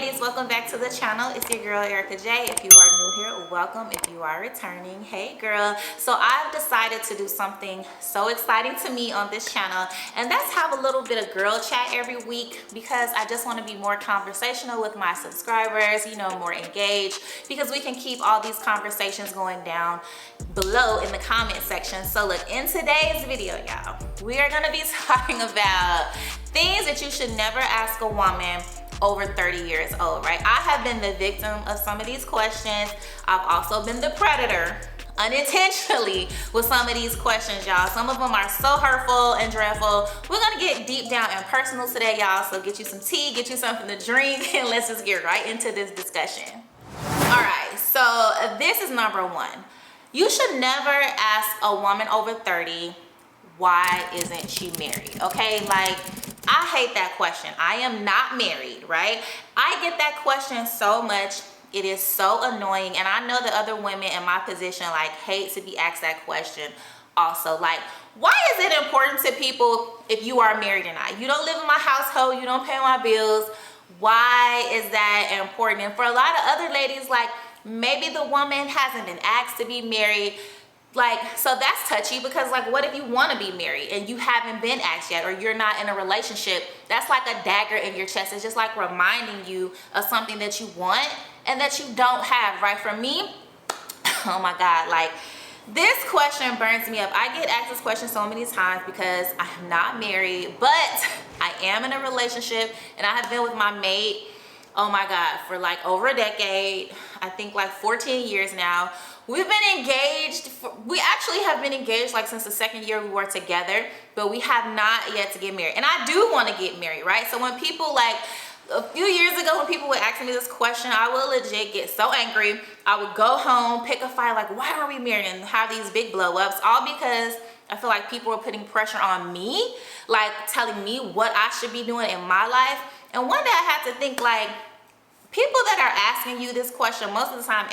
ladies, welcome back to the channel. It's your girl Erica J. If you are new here, welcome. If you are returning, hey girl. So I've decided to do something so exciting to me on this channel, and that's have a little bit of girl chat every week, because I just want to be more conversational with my subscribers, you know, more engaged, because we can keep all these conversations going down below in the comment section. So look, in today's video, y'all, we are going to be talking about things that you should never ask a woman over 30 years old, right? I have been the victim of some of these questions. I've also been the predator unintentionally with some of these questions, y'all. Some of them are so hurtful and dreadful. We're gonna get deep down and personal today, y'all. So get you some tea, get you something to drink, and let's just get right into this discussion. All right, so this is number one. You should never ask a woman over 30, why isn't she married? Okay, like, I hate that question. I am not married, right? I get that question so much. It is so annoying, and I know that other women in my position like hate to be asked that question also. Like, why is it important to people if you are married or not? You don't live in my household, you don't pay my bills. Why is that important? And for a lot of other ladies, like, maybe the woman hasn't been asked to be married. Like, so that's touchy, because like, what if you want to be married and you haven't been asked yet, or you're not in a relationship? That's like a dagger in your chest. It's just like reminding you of something that you want and that you don't have, right? For me, oh my God, like, this question burns me up. I get asked this question so many times because I'm not married, but I am in a relationship, and I have been with my mate, oh my God, for like over a decade. I think like 14 years now. We've been engaged, we actually have been engaged like since the second year we were together, but we have not yet to get married. And I do want to get married, right? So when people, like, a few years ago when people would ask me this question, I would legit get so angry. I would go home, pick a fight, like, why are we married, and have these big blow ups, all because I feel like people were putting pressure on me, like telling me what I should be doing in my life. And one day I had to think, like, people that are asking you this question, most of the time,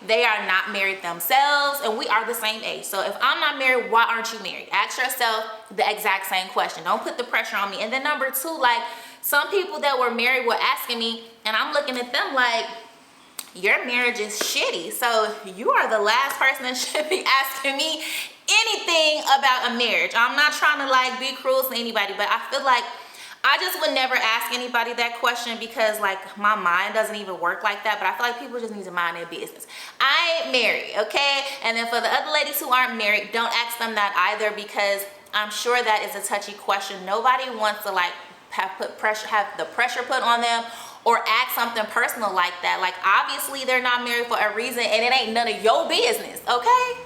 they are not married themselves, and we are the same age. So if I'm not married, why aren't you married? Ask yourself the exact same question. Don't put the pressure on me. And then number two, like, some people that were married were asking me, and I'm looking at them like, your marriage is shitty. So you are the last person that should be asking me anything about a marriage. I'm not trying to like be cruel to anybody, but I feel like I just would never ask anybody that question, because like my mind doesn't even work like that. But I feel like people just need to mind their business. I ain't married, okay? And then for the other ladies who aren't married, don't ask them that either, because I'm sure that is a touchy question. Nobody wants to like have the pressure put on them, or ask something personal like that. Like, obviously they're not married for a reason, and it ain't none of your business, okay?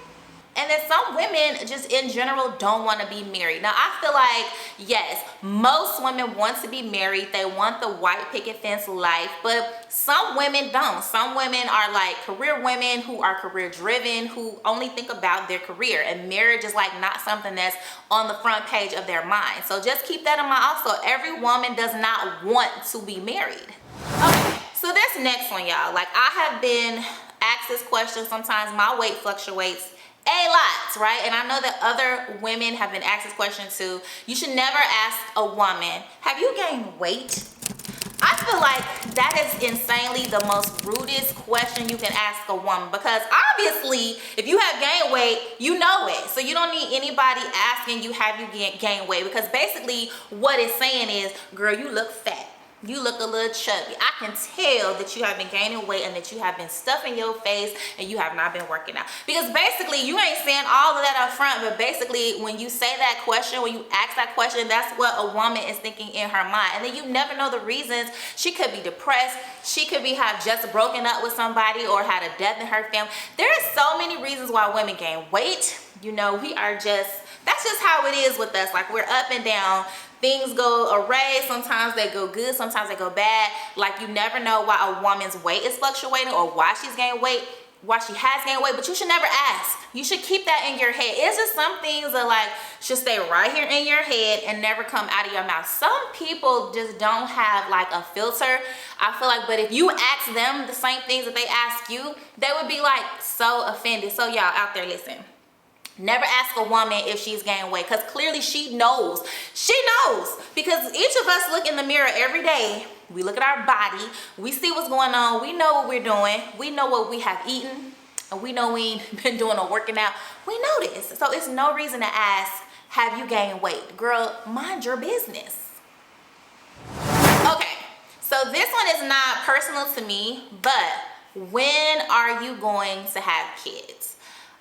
And then some women just in general don't want to be married. Now, I feel like, yes, most women want to be married. They want the white picket fence life, but some women don't. Some women are like career women who are career driven, who only think about their career, and marriage is like not something that's on the front page of their mind. So just keep that in mind also. Every woman does not want to be married. Okay, so this next one, y'all, like, I have been asked this question. Sometimes my weight fluctuates a lot, right? And I know that other women have been asked this question too. You should never ask a woman, have you gained weight? I feel like that is insanely the most rudest question you can ask a woman, because obviously if you have gained weight, you know it. So you don't need anybody asking you, have you gained weight? Because basically what it's saying is, girl, you look fat. You look a little chubby. I can tell that you have been gaining weight, and that you have been stuffing your face, and you have not been working out. Because basically, you ain't saying all of that up front, but basically when you say that question, when you ask that question, that's what a woman is thinking in her mind. And then you never know the reasons. She could be depressed. She could be have just broken up with somebody, or had a death in her family. There are so many reasons why women gain weight. You know, that's just how it is with us. Like, we're up and down. Things go array. Sometimes they go good, sometimes they go bad. Like, you never know why a woman's weight is fluctuating, or why she's gained weight, why she has gained weight, but you should never ask. You should keep that in your head. It's just some things that like should stay right here in your head and never come out of your mouth. Some people just don't have like a filter, I feel like, but if you ask them the same things that they ask you, they would be like so offended. So y'all out there, listen. Never ask a woman if she's gained weight, because clearly she knows. She knows, because each of us look in the mirror every day We look at our body. We see what's going on. We know what we're doing. We know what we have eaten. And we know we ain't been doing no working out. We know this. So it's no reason to ask, have you gained weight? Girl, mind your business. Okay, so this one is not personal to me, but when are you going to have kids?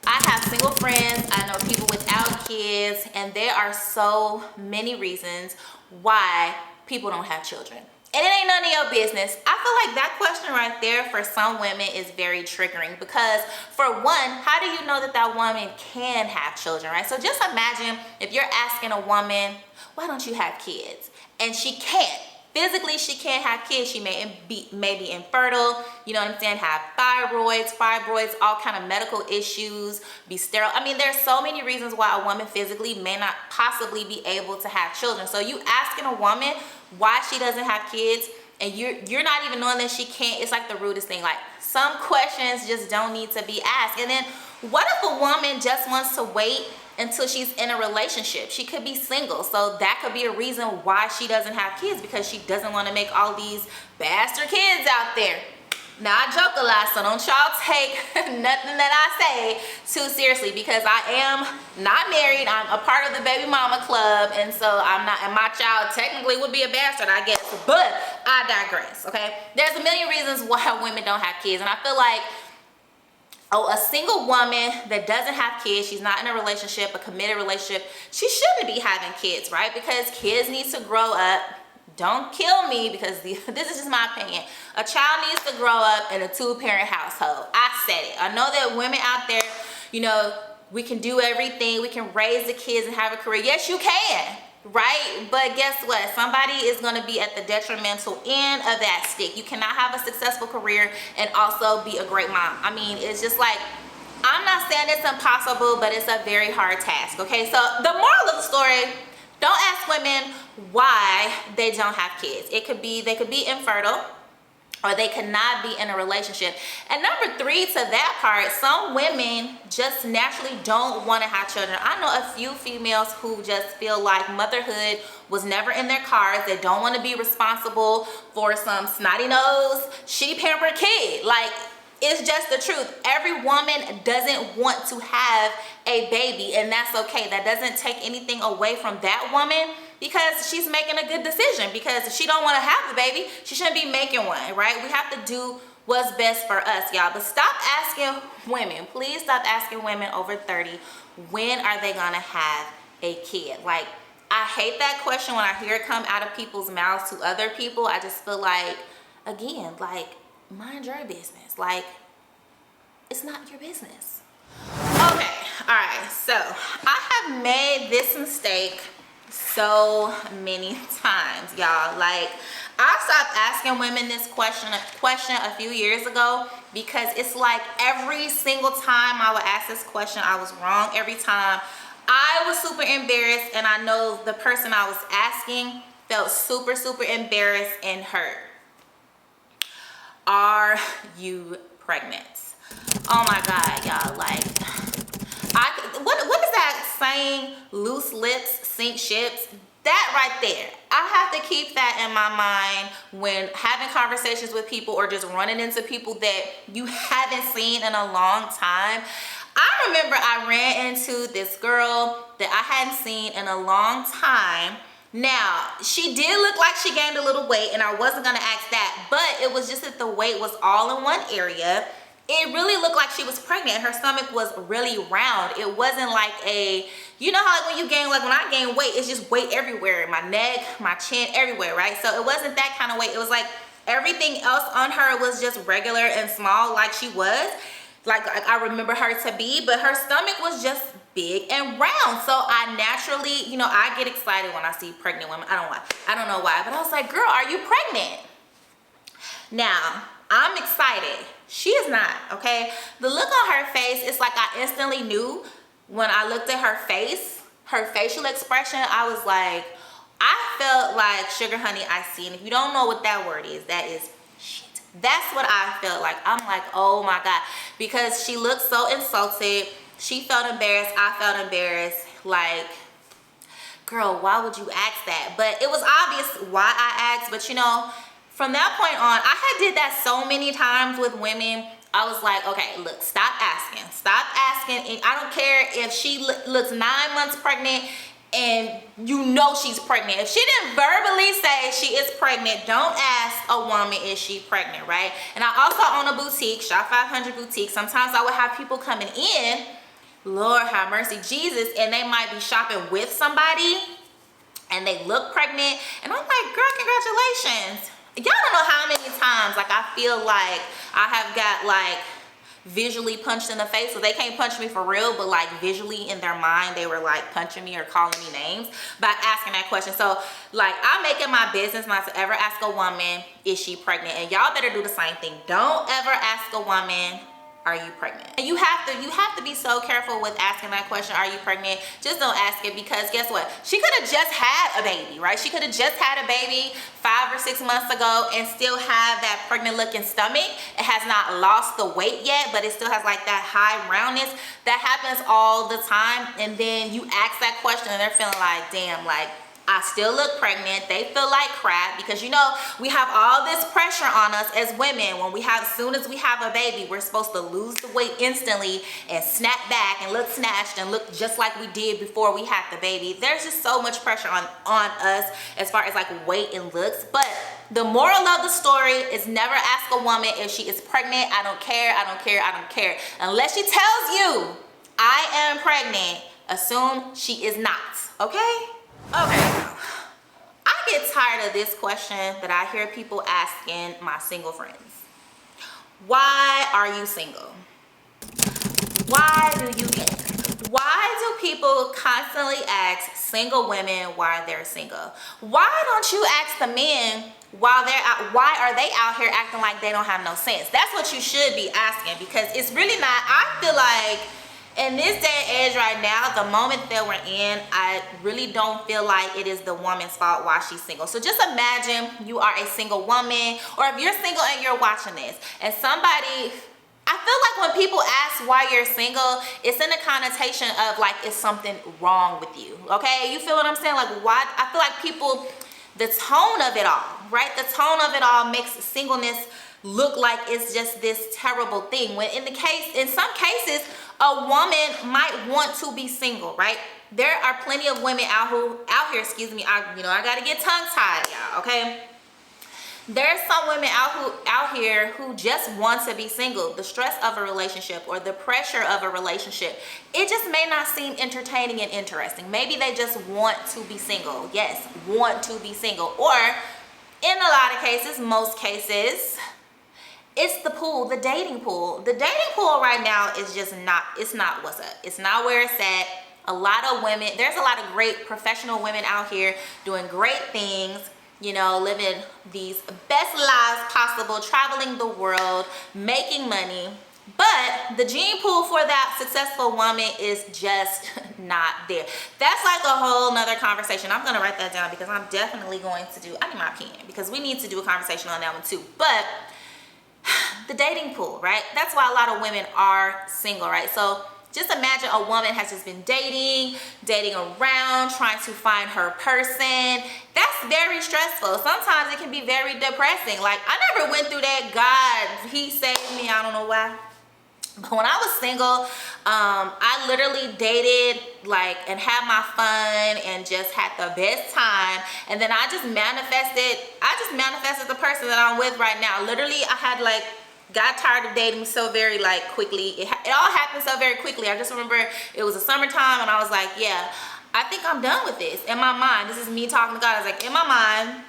I have single friends, I know people without kids, and there are so many reasons why people don't have children. And it ain't none of your business. I feel like that question right there for some women is very triggering because, for one, how do you know that that woman can have children, right? So just imagine if you're asking a woman, why don't you have kids? And she can't. Physically, she can't have kids. She may be infertile, you know what I'm saying, have fibroids, all kind of medical issues, be sterile. I mean, there's so many reasons why a woman physically may not possibly be able to have children. So you asking a woman why she doesn't have kids and you're not even knowing that she can't, it's like the rudest thing. Like, some questions just don't need to be asked. And then what if a woman just wants to wait until she's in a relationship? She could be single, so that could be a reason why she doesn't have kids, because she doesn't want to make all these bastard kids out there. Now, I joke a lot, so don't y'all take nothing that I say too seriously, because I am not married. I'm a part of the baby mama club, and so I'm not, and my child technically would be a bastard, I guess, but I digress, okay? There's a million reasons why women don't have kids, and I feel like, a single woman that doesn't have kids, she's not in a relationship, a committed relationship, she shouldn't be having kids, right? Because kids need to grow up. Don't kill me, because this is just my opinion. A child needs to grow up in a two-parent household. I said it. I know that women out there, you know, we can do everything. We can raise the kids and have a career. Yes, you can, right? But guess what? Somebody is going to be at the detrimental end of that stick. You cannot have a successful career and also be a great mom. I mean, it's just like, I'm not saying it's impossible, but it's a very hard task, okay? So the moral of the story, don't ask women why they don't have kids. They could be infertile, or they could not be in a relationship. And number three to that part, some women just naturally don't want to have children. I know a few females who just feel like motherhood was never in their cards. They don't want to be responsible for some snotty-nosed, shitty-pampered kid. Like, it's just the truth. Every woman doesn't want to have a baby, and that's okay. That doesn't take anything away from that woman, because she's making a good decision. Because if she don't want to have the baby, she shouldn't be making one, right? We have to do what's best for us, y'all. But stop asking women, please stop asking women over 30, when are they gonna have a kid? Like, I hate that question when I hear it come out of people's mouths to other people. I just feel like, again, like, mind your business. Like, it's not your business. Okay, all right, so I have made this mistake so many times, y'all. Like, I stopped asking women this question a few years ago, because it's like every single time I would ask this question, I was wrong every time. I was super embarrassed, and I know the person I was asking felt super, super embarrassed and hurt. Are you pregnant? Oh my God, y'all, like, what is that saying? Loose lips sink ships. That right there, I have to keep that in my mind when having conversations with people, or just running into people that you haven't seen in a long time. I remember I ran into this girl that I hadn't seen in a long time. Now, she did look like she gained a little weight, and I wasn't gonna ask that, but it was just that the weight was all in one area. It really looked like she was pregnant. Her stomach was really round. It wasn't like a, you know how like when you gain, like when I gain weight, it's just weight everywhere, my neck, my chin, everywhere, right? So it wasn't that kind of weight. It was like everything else on her was just regular and small, like she was, like I remember her to be, but her stomach was just big and round. So I naturally, you know, I get excited when I see pregnant women. I don't know why, but I was like, girl, are you pregnant? Now, I'm excited. She is not, okay? The look on her face, it's like I instantly knew when I looked at her face, her facial expression. I was like, I felt like sugar honey iced tea. And if you don't know what that word is, that is shit. That's what I felt like. I'm like, oh my God. Because she looked so insulted. She felt embarrassed. I felt embarrassed. Like, girl, why would you ask that? But it was obvious why I asked. But you know, From that point on, I had did that so many times with women. I was like, okay, look, stop asking. Stop asking. And I don't care if she looks 9 months pregnant and you know she's pregnant. If she didn't verbally say she is pregnant, don't ask a woman, is she pregnant, right? And I also own a boutique, Shop 500 Boutique. Sometimes I would have people coming in, Lord have mercy, Jesus, and they might be shopping with somebody and they look pregnant. And I'm like, girl, congratulations. Y'all don't know how many times like I feel like I have got like visually punched in the face. So they can't punch me for real, but like visually in their mind they were like punching me or calling me names by asking that question. So like I make it my business not to ever ask a woman, is she pregnant? And y'all better do the same thing. Don't ever ask a woman, are you pregnant? And you have to be so careful with asking that question, are you pregnant? Just don't ask it, because guess what? She could have just had a baby, right? She could have just had a baby 5 or 6 months ago and still have that pregnant looking stomach. It has not lost the weight yet, but it still has like that high roundness. That happens all the time. And then you ask that question and they're feeling like, damn, like I still look pregnant. They feel like crap, because you know we have all this pressure on us as women. When we have, as soon as we have a baby, we're supposed to lose the weight instantly and snap back and look snatched and look just like we did before we had the baby. There's just so much pressure on us as far as like weight and looks. But the moral of the story is never ask a woman if she is pregnant. I don't care, I don't care, I don't care. Unless she tells you I am pregnant, assume she is not, okay? Okay, I get tired of this question that I hear people asking my single friends. Why are you single? Why do you care? Why do people constantly ask single women why they're single? Why don't you ask the men while they're out, why are they out here acting like they don't have no sense? That's what you should be asking, because it's really not. I feel like in this day and age right now, the moment that we're in, I really don't feel like it is the woman's fault why she's single. So just imagine you are a single woman, or if you're single and you're watching this and somebody, I feel like when people ask why you're single, it's in a connotation of like, is something wrong with you? Okay, you feel what I'm saying? Like, why? I feel like people, the tone of it all, right? The tone of it all makes singleness look like it's just this terrible thing, when in some cases a woman might want to be single, right? There are plenty of women out here, excuse me, I gotta get tongue tied, y'all, okay? There's some women out here who just want to be single. The stress of a relationship or the pressure of a relationship, it just may not seem entertaining and interesting. Maybe they just want to be single. Yes, want to be single. Or in a lot of cases, most cases, it's the pool, the dating pool. The dating pool right now is just not, it's not what's up. It's not where it's at. A lot of women, there's a lot of great professional women out here doing great things, you know, living these best lives possible, traveling the world, making money. But the gene pool for that successful woman is just not there. That's like a whole nother conversation. I'm gonna write that down, because I'm definitely going to do, I need my pen, because we need to do a conversation on that one too. But the dating pool, right? That's why a lot of women are single, right? So just imagine a woman has just been dating around, trying to find her person. That's very stressful. Sometimes it can be very depressing. Like, I never went through that. God, he saved me. I don't know why. But when I was single, I literally dated like and had my fun and just had the best time. And then I just manifested the person that I'm with right now. Literally, I had like got tired of dating so very like quickly. It all happened so very quickly. I just remember it was a summertime and I was like, yeah, I think I'm done with this. In my mind, this is me talking to God. I was like, in my mind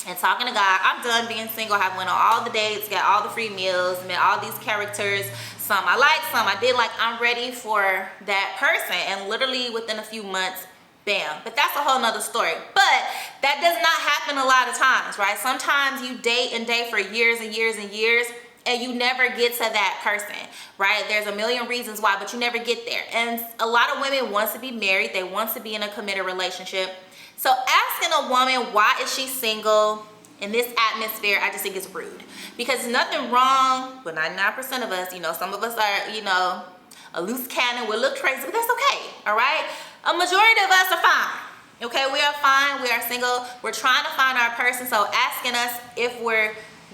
and talking to God, I'm done being single. I went on all the dates, got all the free meals, met all these characters. Some I like, some I did like. I'm ready for that person. And literally within a few months, bam. But that's a whole nother story. But that does not happen a lot of times, right? Sometimes you date and date for years and years and years, and you never get to that person, right? There's a million reasons why, but you never get there. And a lot of women want to be married. They want to be in a committed relationship. So asking a woman, why is she single in this atmosphere, I just think it's rude. Because nothing wrong with 99% of us. You know, some of us are, you a loose cannon. We look crazy, but that's okay, all right? A majority of us are fine. Okay, we are fine, we are single, we're trying to find our person. So asking us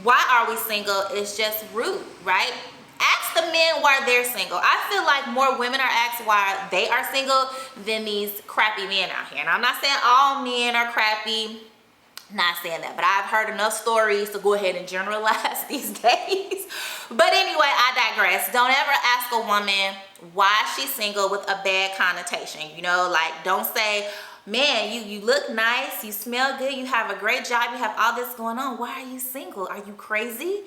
why are we single is just rude, right? Ask the men why they're single. I feel like more women are asked why they are single than these crappy men out here. And I'm not saying all men are crappy, not saying that, but I've heard enough stories to go ahead and generalize these days. But anyway, I digress. Don't ever ask a woman why she's single with a bad connotation. You know, like, don't say, man, you look nice, you smell good, you have a great job, you have all this going on. Why are you single? Are you crazy?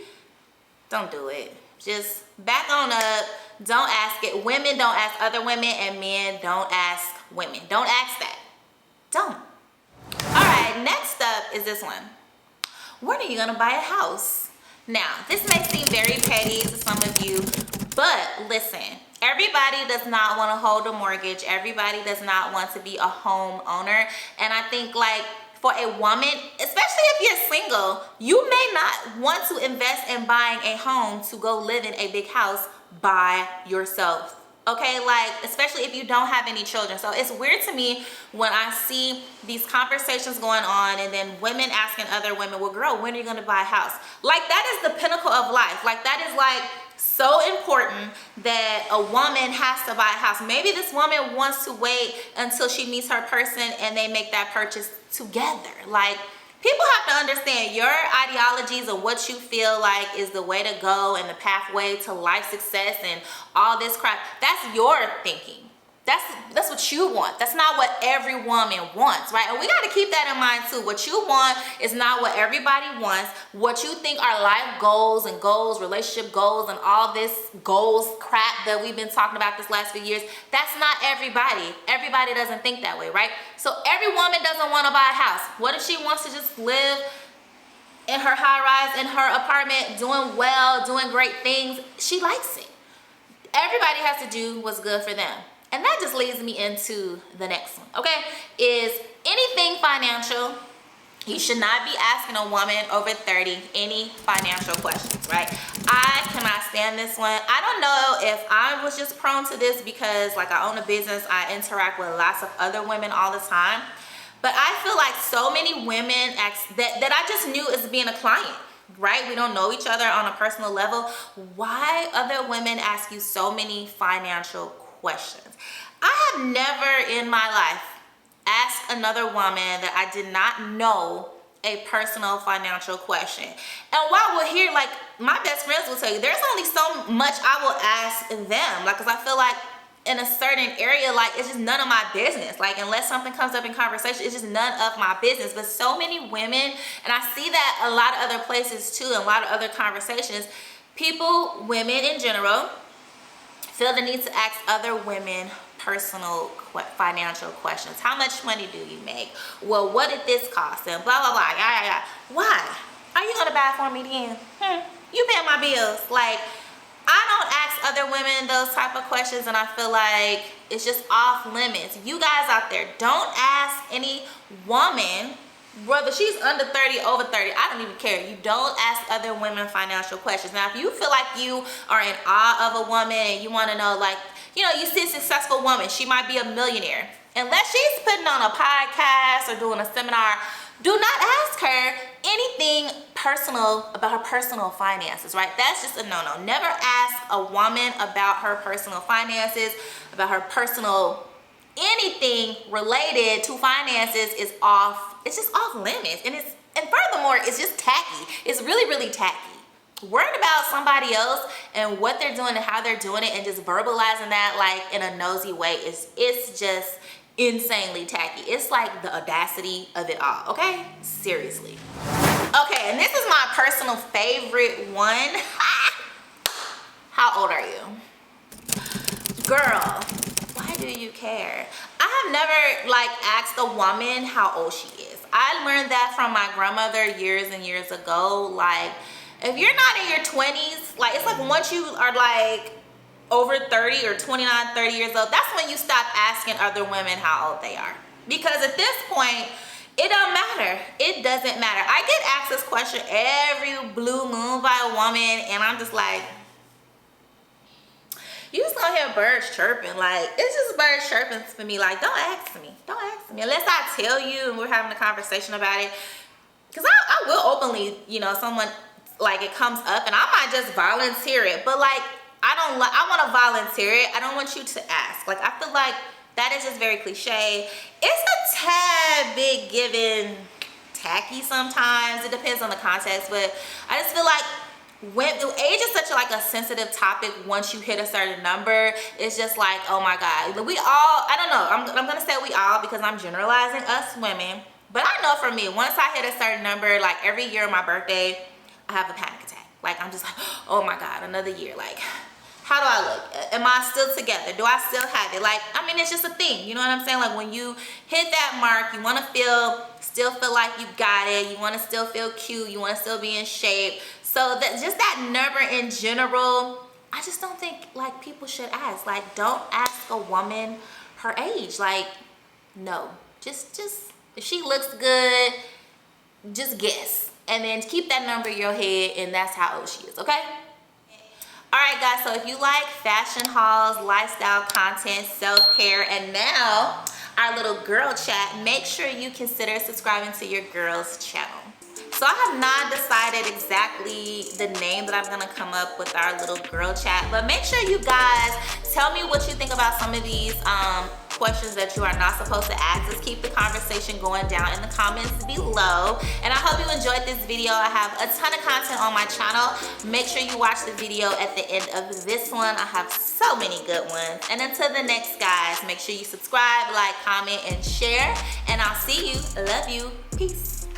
Don't do it. Just back on up. Don't ask it. Women don't ask other women, and men don't ask women. Don't ask that. Don't. All right, next up is this one. When are you gonna buy a house? Now, this may seem very petty to some of you, but listen, everybody does not want to hold a mortgage. Everybody does not want to be a homeowner. And I think, like, for a woman, especially if you're single, you may not want to invest in buying a home to go live in a big house by yourself. Okay, like, especially if you don't have any children. So it's weird to me when I see these conversations going on and then women asking other women, well, girl, when are you gonna buy a house? Like, that is the pinnacle of life. Like, that is like so important that a woman has to buy a house. Maybe this woman wants to wait until she meets her person and they make that purchase together. Like, people have to understand your ideologies of what you feel like is the way to go and the pathway to life success and all this crap. That's your thinking. That's what you want. That's not what every woman wants, right? And we got to keep that in mind too. What you want is not what everybody wants. What you think are life goals and goals, relationship goals, and all this goals crap that we've been talking about this last few years, that's not everybody. Everybody doesn't think that way, right? So every woman doesn't want to buy a house. What if she wants to just live in her high rise, in her apartment, doing well, doing great things? She likes it. Everybody has to do what's good for them. And that just leads me into the next one, okay? Is anything financial. You should not be asking a woman over 30 any financial questions, right? I cannot stand this one. I don't know if I was just prone to this because, like, I own a business, I interact with lots of other women all the time. But I feel like so many women that I just knew as being a client, right? We don't know each other on a personal level. Why other women ask you so many financial questions? I have never in my life asked another woman that I did not know a personal financial question. And while we're here, like, my best friends will tell you, there's only so much I will ask them, like, because I feel like in a certain area, like, it's just none of my business. Like, unless something comes up in conversation, it's just none of my business. But so many women, and I see that a lot of other places too, and a lot of other conversations, people, women in general, feel the need to ask other women personal financial questions. How much money do you make? Well, what did this cost? And blah, blah, blah. Yeah, yeah, yeah. Why? Are you gonna buy it for me then? You pay my bills. Like, I don't ask other women those type of questions, and I feel like it's just off limits. You guys out there, don't ask any woman, whether she's under 30, over 30, I don't even care. You don't ask other women financial questions. Now, if you feel like you are in awe of a woman and you want to know, like, you know, you see a successful woman, she might be a millionaire. Unless she's putting on a podcast or doing a seminar, do not ask her anything personal about her personal finances, right? That's just a no-no. Never ask a woman about her personal finances, about her personal anything related to finances is off. It's just off limits, and furthermore, it's just tacky. It's really, really tacky. Worrying about somebody else and what they're doing and how they're doing it, and just verbalizing that like in a nosy way it's just insanely tacky. It's like the audacity of it all. Okay, seriously. Okay, and this is my personal favorite one. How old are you, girl? Why do you care? I have never like asked a woman how old she is. I learned that from my grandmother years and years ago. Like, if you're not in your 20s, like, it's like once you are like over 30 or 29, 30 years old, that's when you stop asking other women how old they are. Because at this point, it don't matter. It doesn't matter. I get asked this question every blue moon by a woman, and I'm just like, you just gonna gonna hear birds chirping. Like, it's just birds chirping for me. Like, don't ask me. Don't ask me. Unless I tell you and we're having a conversation about it. Because I will openly, you know, someone, like, it comes up and I might just volunteer it. But, like, I want to volunteer it. I don't want you to ask. Like, I feel like that is just very cliche. It's a tad bit given tacky sometimes. It depends on the context. But I just feel like when age is such a sensitive topic, once you hit a certain number, it's just like, oh my God. We all, I don't know, I'm gonna say we all because I'm generalizing us women, but I know for me, once I hit a certain number, like every year on my birthday, I have a panic attack. Like, I'm just like, oh my God, another year. Like, how do I look? Am I still together? Do I still have it? Like, I mean, it's just a thing. You know what I'm saying? Like, when you hit that mark, you want to still feel like you got it. You want to still feel cute. You want to still be in shape. So that just that number in general, I just don't think like people should ask. Like, don't ask a woman her age. Like, no. Just if she looks good, just guess. And then keep that number in your head, and that's how old she is, okay? Alright guys, so if you like fashion hauls, lifestyle content, self-care, and now our little girl chat, make sure you consider subscribing to your girl's channel. So I have not decided exactly the name that I'm gonna come up with our little girl chat, but make sure you guys tell me what you think about some of these questions that you are not supposed to ask. Let's keep the conversation going down in the comments below. And I hope you enjoyed this video. I have a ton of content on my channel. Make sure you watch the video at the end of this one. I have so many good ones. And until the next, guys, make sure you subscribe, like, comment, and share. And I'll see you. I love you. Peace.